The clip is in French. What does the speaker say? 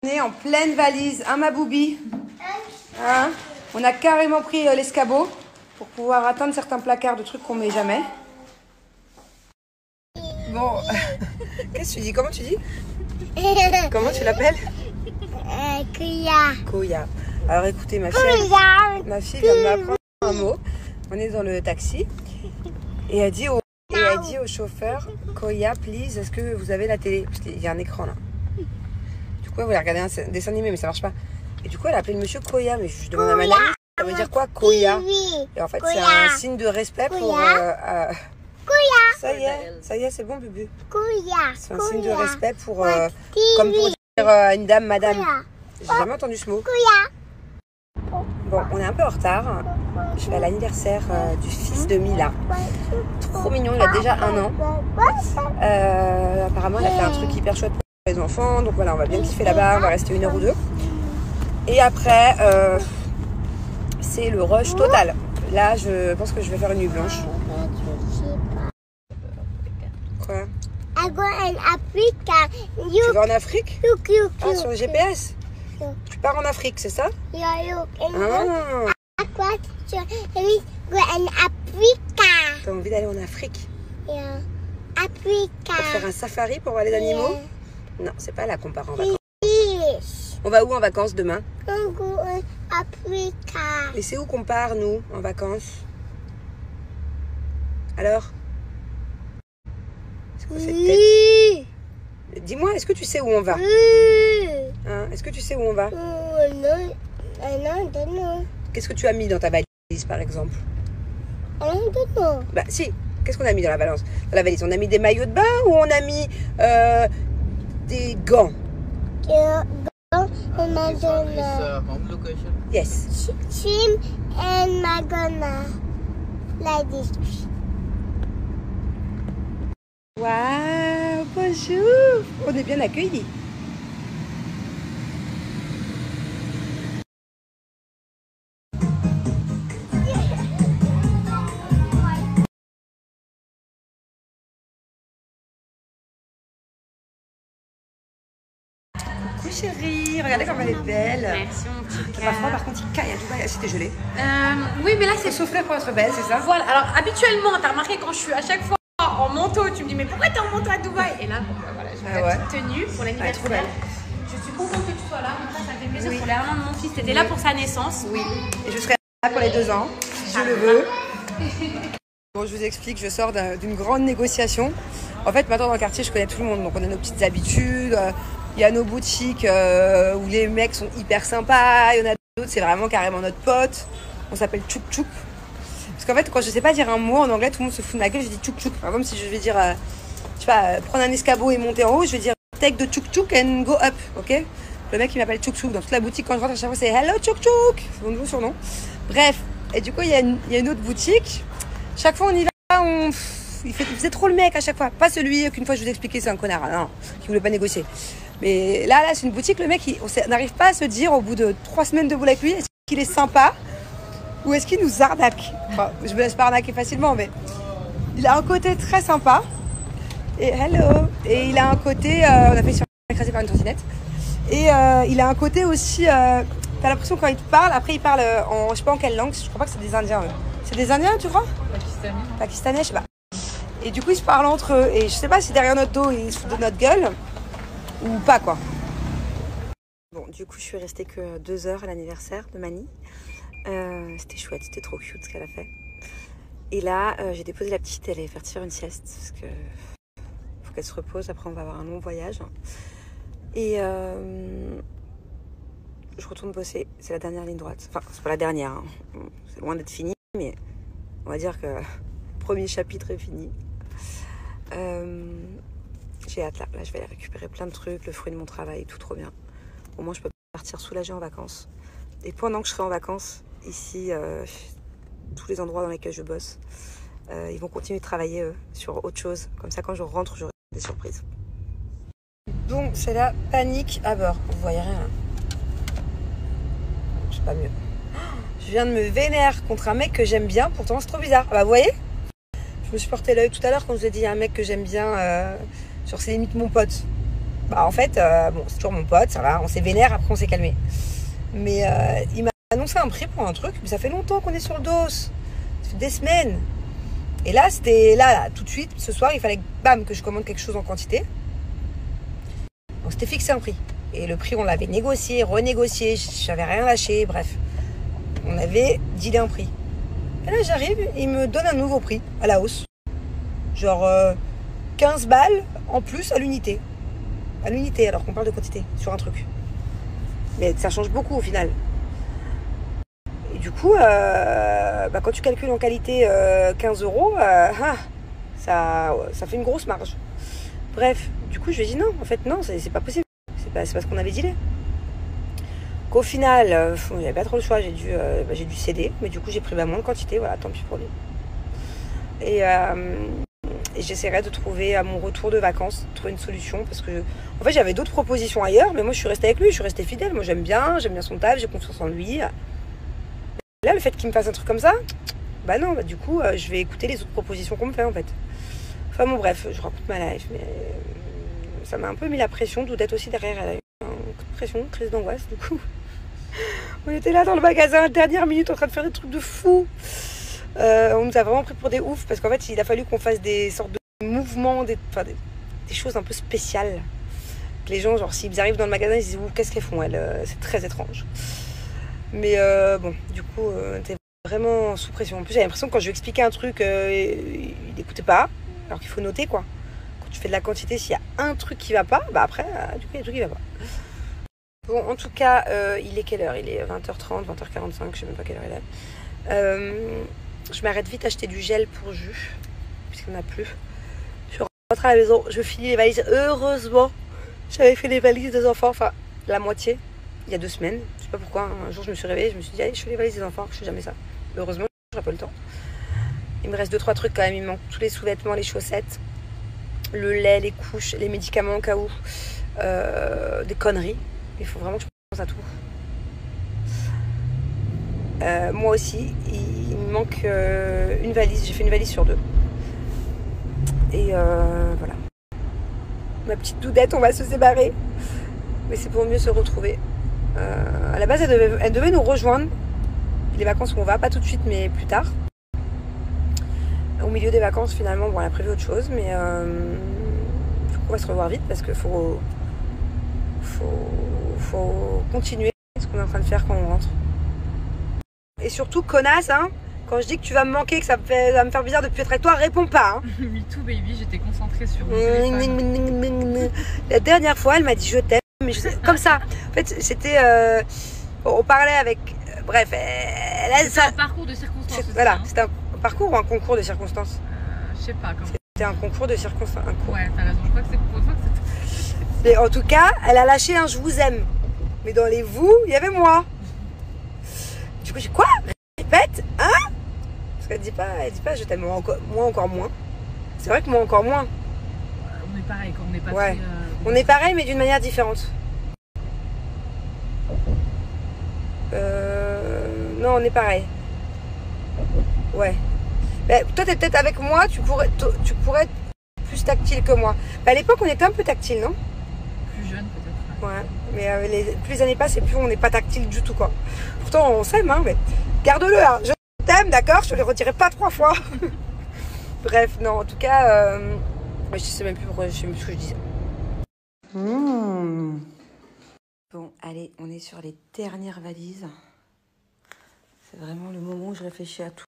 On est en pleine valise, hein ma boubie, hein? On a carrément pris l'escabeau pour pouvoir atteindre certains placards de trucs qu'on met jamais. Bon, qu'est-ce que tu dis? Comment tu dis? Comment tu l'appelles? Koya. Koya. Alors écoutez, ma fille vient de m'apprendre un mot. On est dans le taxi et elle dit au chauffeur, Koya, please, est-ce que vous avez la télé? Parce qu'il y a un écran là. Du coup, elle voulait regarder un dessin animé, mais ça marche pas. Et du coup, elle a appelé le monsieur Koya, mais je demande à ma amie, ça veut dire quoi, Koya? Et en fait, c'est un signe de respect pour... Ça y est, c'est bon, bébé. C'est un signe de respect pour... comme pour dire à une dame, madame. J'ai jamais entendu ce mot. Bon, on est un peu en retard. Je vais à l'anniversaire du fils de Mila. Trop mignon, il a déjà 1 an. Apparemment, elle a fait un truc hyper chouette pour les enfants. Donc voilà, on va bien kiffer là-bas. On va rester 1 heure ou 2. Et après, c'est le rush total. Là, je pense que je vais faire une nuit blanche. Quoi? I go in Africa. Tu vas en Afrique? Look. Ah, sur le GPS? Tu pars en Afrique, c'est ça? Yeah, look. Ah, Go in Africa. t'as envie d'aller en Afrique? Yeah. Africa. Pour faire un safari pour voir les animaux? Non, c'est pas là qu'on part en vacances. Yes. On va où en vacances demain? Go in Africa. Et c'est où qu'on part, nous, en vacances? Alors? C'est quoi cette tête? Dis-moi, est-ce que tu sais où on va? Hein? Est-ce que tu sais où on va? Non. Qu'est-ce que tu as mis dans ta valise, par exemple? Non. Bah si, qu'est-ce qu'on a mis dans la balance? Dans la valise, on a mis des maillots de bain ou on a mis des gants? Home location. Yes. Swim and Magona. Like this. Waouh, bonjour. On est bien accueillis. Coucou chérie, regardez comme elle est belle. Merci mon petit T'as pas froid par contre, il caille à Dubaï, c'était gelé. Oui, mais là C'est c'est souffler pour être belle, c'est ça? voilà. Alors habituellement, t'as remarqué quand je suis à chaque fois en manteau, tu me dis mais pourquoi t'es en manteau à Dubaï? Et là, bon, bah, voilà, j'ai Ah ma ouais. petite tenue pour trop l'anniversaire. belle. Je suis contente que tu sois là. Donc ça me fait plaisir Oui. pour les 1 an de mon fils. T'étais là pour sa naissance. Oui, et je serai là pour les 2 ans, si je le veux. Bon, je vous explique, je sors d'une grande négociation. En fait, maintenant dans le quartier, je connais tout le monde, donc on a nos petites habitudes. Il y a nos boutiques où les mecs sont hyper sympas. Il y en a d'autres, c'est vraiment carrément notre pote. On s'appelle Tchouk Tchouk. Parce qu'en fait, quand je sais pas dire un mot en anglais, tout le monde se fout de ma gueule, je dis Tchouk Tchouk. Par exemple, si je vais dire, je sais pas, prendre un escabeau et monter en haut, je vais dire take the Tchouk Tchouk and go up, ok? Le mec, il m'appelle Tchouk Tchouk. Dans toute la boutique, quand je rentre à chaque fois, c'est hello Tchouk Tchouk. C'est mon nouveau surnom. Bref, et du coup, il y a une autre boutique. Chaque fois, on y va, il faisait trop le mec à chaque fois. Pas celui qu'une fois je vous ai expliqué, c'est un connard, non, qui voulait pas négocier. Mais là, c'est une boutique, le mec, on n'arrive pas à se dire au bout de 3 semaines de boulot avec lui, est-ce qu'il est sympa ou est-ce qu'il nous arnaque? Enfin, je me laisse pas arnaquer facilement, mais il a un côté très sympa. Et hello. Et il a un côté, on a fait sur écrasé par une trottinette. Et il a un côté aussi, t'as l'impression quand il te parle, après il parle en, je sais pas en quelle langue, je crois pas que c'est des Indiens. C'est des Indiens, tu crois? Pakistanais, je sais pas. Et du coup, ils se parlent entre eux. Et je sais pas si derrière notre dos, ils se foutent de notre gueule ou pas, quoi. Bon, du coup, je suis restée que 2 heures à l'anniversaire de Mani. C'était chouette, c'était trop cute ce qu'elle a fait. Et là, j'ai déposé la petite, elle est partie faire une sieste parce que faut qu'elle se repose. Après, on va avoir un long voyage. Et je retourne bosser. C'est la dernière ligne droite. Enfin, c'est pas la dernière. Hein. C'est loin d'être fini, mais on va dire que le premier chapitre est fini. J'ai hâte là. Là, je vais aller récupérer plein de trucs, le fruit de mon travail, tout trop bien. Au moins, je peux partir soulagée en vacances. Et pendant que je serai en vacances, ici, tous les endroits dans lesquels je bosse, ils vont continuer de travailler sur autre chose. Comme ça, quand je rentre, j'aurai des surprises. Donc, c'est la panique à bord. Vous voyez rien là. Je sais pas mieux. Je viens de me vénère contre un mec que j'aime bien, pourtant c'est trop bizarre. Ah bah vous voyez? Je me suis porté l'œil tout à l'heure quand je vous ai dit il y a un mec que j'aime bien sur ses limites mon pote. Bah en fait, bon, c'est toujours mon pote, ça va, on s'est vénère, après on s'est calmé. Mais il m'a annoncé un prix pour un truc, mais ça fait longtemps qu'on est sur le dos. Ça fait des semaines. Et là, c'était là, tout de suite, ce soir, il fallait bam, que je commande quelque chose en quantité. On s'était fixé un prix. Et le prix, on l'avait négocié, renégocié, j'avais rien lâché, bref. On avait dealé un prix. Et là, j'arrive, il me donne un nouveau prix, à la hausse. Genre 15 balles en plus à l'unité. À l'unité, alors qu'on parle de quantité, sur un truc. Mais ça change beaucoup au final. Et du coup, quand tu calcules en qualité 15 €, ça fait une grosse marge. Bref, du coup, je lui ai dit non, en fait, non, c'est pas possible. C'est pas ce qu'on avait dealé. Qu'au final, il n'y avait pas trop le choix, j'ai dû céder. Mais du coup, j'ai pris ma moindre quantité, voilà, tant pis pour lui. Et j'essaierai de trouver à mon retour de vacances, trouver une solution. Parce que, en fait, j'avais d'autres propositions ailleurs, mais moi, je suis restée avec lui, je suis restée fidèle. Moi, j'aime bien son taf, j'ai confiance en lui. Là, le fait qu'il me fasse un truc comme ça, bah non, du coup, je vais écouter les autres propositions qu'on me fait, en fait. Enfin, bon, bref, je raconte ma life, mais ça m'a un peu mis la pression, d'où d'être aussi derrière. Elle a eu un coup de pression, crise d'angoisse, du coup. On était là dans le magasin, dernière minute, en train de faire des trucs de fou. On nous a vraiment pris pour des oufs, parce qu'en fait, il a fallu qu'on fasse des sortes de mouvements, des choses un peu spéciales. Que les gens, genre, s'ils arrivent dans le magasin, ils se disent, qu'est-ce qu'elles font, elles c'est très étrange. Mais bon, du coup, on était vraiment sous pression. En plus, j'avais l'impression que quand je lui expliquais un truc, il n'écoutait pas. Alors qu'il faut noter, quoi. Quand tu fais de la quantité, s'il y a un truc qui va pas, bah après, du coup, il y a un truc qui va pas. Bon, en tout cas, il est quelle heure? Il est 20h30, 20h45, je sais même pas quelle heure il est. Je m'arrête vite acheter du gel pour jus, puisqu'il n'y en a plus. Je rentre à la maison, je finis les valises. Heureusement, j'avais fait les valises des enfants, enfin, la moitié, il y a 2 semaines. Je sais pas pourquoi, un jour je me suis réveillée, je me suis dit, allez, je fais les valises des enfants, je fais jamais ça. Heureusement, j'aurai pas le temps. Il me reste 2-3 trucs quand même, il me manque tous les sous-vêtements, les chaussettes, le lait, les couches, les médicaments au cas où, des conneries. Il faut vraiment que je pense à tout. Moi aussi, il me manque une valise. J'ai fait une valise sur 2. Et voilà. Ma petite doudette, on va se séparer. Mais c'est pour mieux se retrouver. À la base, elle devait nous rejoindre. Les vacances où on va, pas tout de suite, mais plus tard. Au milieu des vacances, finalement, bon, elle a prévu autre chose. Mais on va se revoir vite parce qu'il faut continuer ce qu'on est en train de faire quand on rentre. Et surtout, connasse, hein, quand je dis que tu vas me manquer, que ça va me faire bizarre de plus être avec toi, réponds pas. Hein. Me too, baby, j'étais concentrée sur mon téléphone. La dernière fois, elle m'a dit je t'aime, mais comme ça. En fait, c'était. On parlait avec. Bref, c'est un parcours de circonstances. Voilà, hein. c'était un parcours ou un concours de circonstances? Je sais pas. C'était un concours de circonstances. Ouais, t'as raison, je crois que c'est pour toi que c'était. Mais en tout cas, elle a lâché un je vous aime. Mais dans les vous, il y avait moi. Du coup, j'ai quoi? Répète, hein? Parce qu'elle dit pas je t'aime, moi encore moins. C'est vrai que moi encore moins. On est pareil quand on n'est pas ouais. très, on est pareil, mais d'une manière différente. Non, on est pareil. Ouais. Mais toi, t'es peut-être avec moi, tu pourrais être plus tactile que moi. Mais à l'époque, on était un peu tactile, non? Plus jeune, peut-être. Ouais. Mais plus les années passent et plus on n'est pas tactile du tout, quoi. Pourtant, on s'aime, hein, mais garde-le, hein. Je t'aime, d'accord? Je te le redirai pas 3 fois. Bref, non, en tout cas, je sais même plus pourquoi, je sais même plus ce que je disais. Bon, allez, on est sur les dernières valises. C'est vraiment le moment où je réfléchis à tout.